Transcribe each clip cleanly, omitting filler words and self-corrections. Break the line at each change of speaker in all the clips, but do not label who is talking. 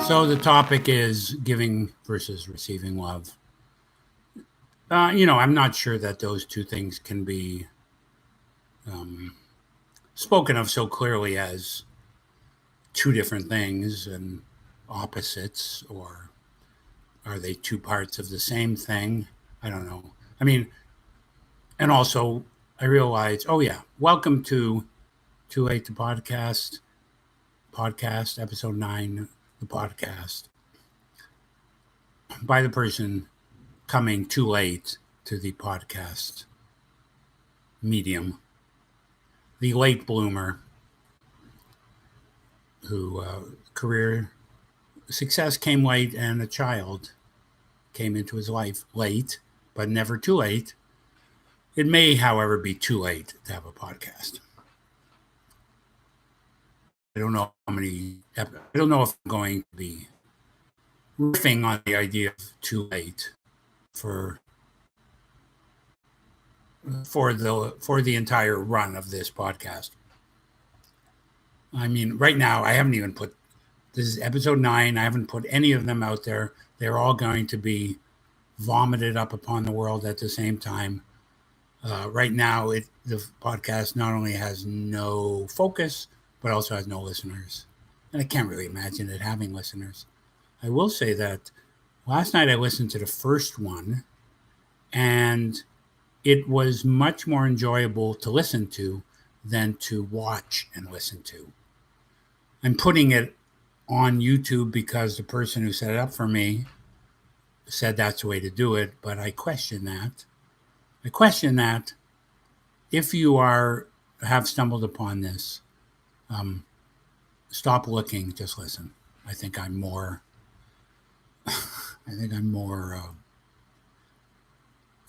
So the topic is giving versus receiving love. I'm not sure that those two things can be um, spoken of so clearly as two different things and opposites, or are they two parts of the same thing? I don't know. I mean, and also I realized, oh yeah, welcome to Too Late to podcast episode 9, the podcast by the person coming too late to the podcast medium, the late bloomer who career success came late, and a child came into his life late, but never too late. It may, however, be too late to have a podcast. I don't know how many. I don't know if I'm going to be riffing on the idea of too late for the entire run of this podcast. I mean, right now I haven't even put, this is episode 9. I haven't put any of them out there. They're all going to be vomited up upon the world at the same time. Right now, the podcast not only has no focus, but also has no listeners. And I can't really imagine it having listeners. I will say that last night I listened to the first one, and it was much more enjoyable to listen to than to watch and listen to. I'm putting it on YouTube because the person who set it up for me said that's the way to do it, but I question that. I question that if you have stumbled upon this, stop looking, just listen. I think I'm more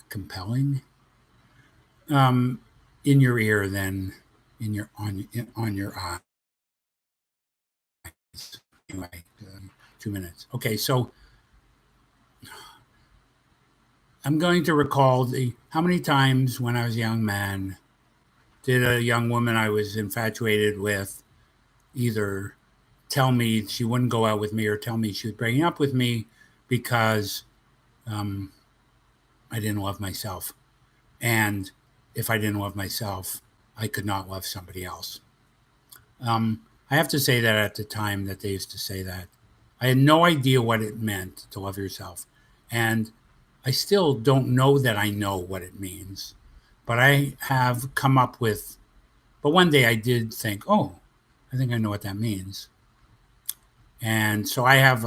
compelling in your ear than on your eyes. Anyway, 2 minutes. Okay, so I'm going to recall how many times when I was a young man did a young woman I was infatuated with either tell me she wouldn't go out with me or tell me she was breaking up with me because I didn't love myself. And if I didn't love myself, I could not love somebody else. I have to say that at the time that they used to say that, I had no idea what it meant to love yourself. And I still don't know that I know what it means. But I have come up with, but one day I did think, oh, I think I know what that means. And so I have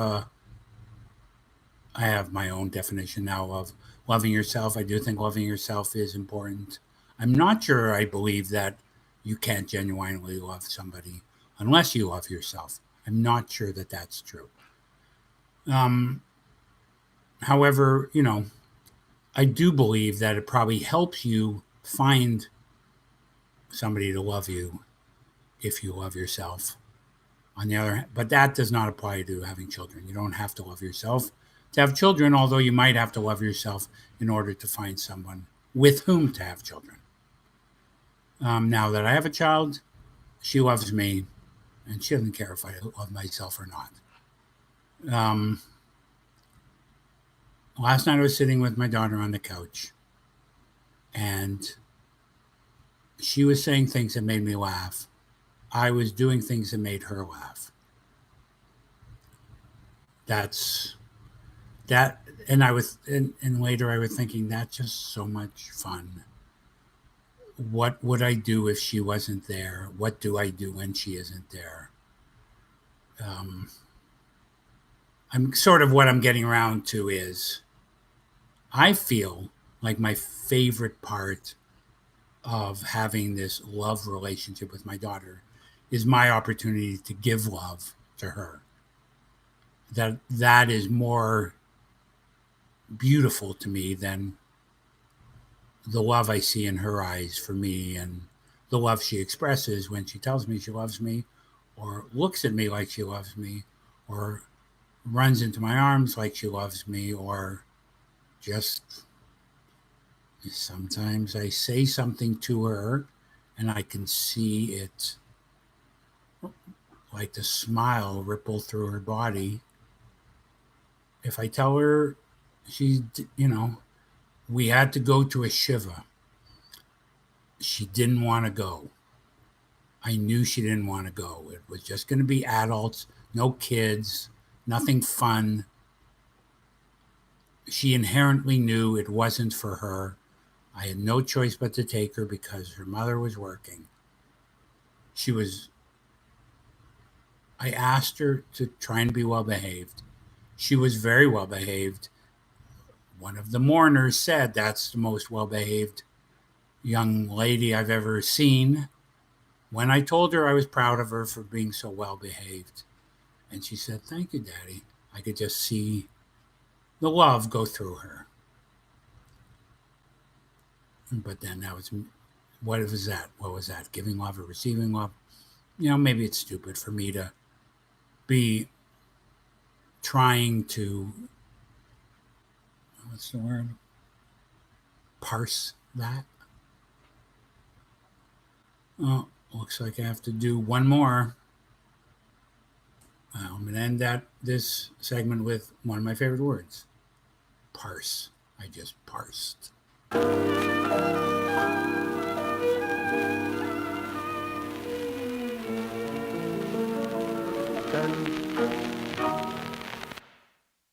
my own definition now of loving yourself. I do think loving yourself is important. I'm not sure I believe that you can't genuinely love somebody unless you love yourself. I'm not sure that that's true. However, I do believe that it probably helps you find somebody to love you if you love yourself. On the other hand, but that does not apply to having children. You don't have to love yourself to have children, although you might have to love yourself in order to find someone with whom to have children. Now that I have a child, she loves me, and she doesn't care if I love myself or not. Last night I was sitting with my daughter on the couch, and she was saying things that made me laugh. I was doing things that made her laugh. That's that, and and later I was thinking that's just so much fun. What would I do if she wasn't there? What do I do when she isn't there? I'm sort of what I'm getting around to is I feel like my favorite part of having this love relationship with my daughter is my opportunity to give love to her. That is more beautiful to me than the love I see in her eyes for me and the love she expresses when she tells me she loves me or looks at me like she loves me or runs into my arms like she loves me or just Sometimes I say something to her and I can see it, like the smile ripple through her body. If I tell her we had to go to a Shiva, she didn't want to go. I knew she didn't want to go. It was just going to be adults, no kids, nothing fun. She inherently knew it wasn't for her. I had no choice but to take her because her mother was working. She was, I asked her to try and be well behaved. She was very well behaved. One of the mourners said, "That's the most well behaved young lady I've ever seen." When I told her I was proud of her for being so well behaved, and she said, "Thank you, Daddy." I could just see the love go through her. But then that was, what was that? What was that? Giving love or receiving love? Maybe it's stupid for me to be trying to, what's the word? Parse that. Oh, looks like I have to do one more. I'm going to end this segment with one of my favorite words: parse. I just parsed.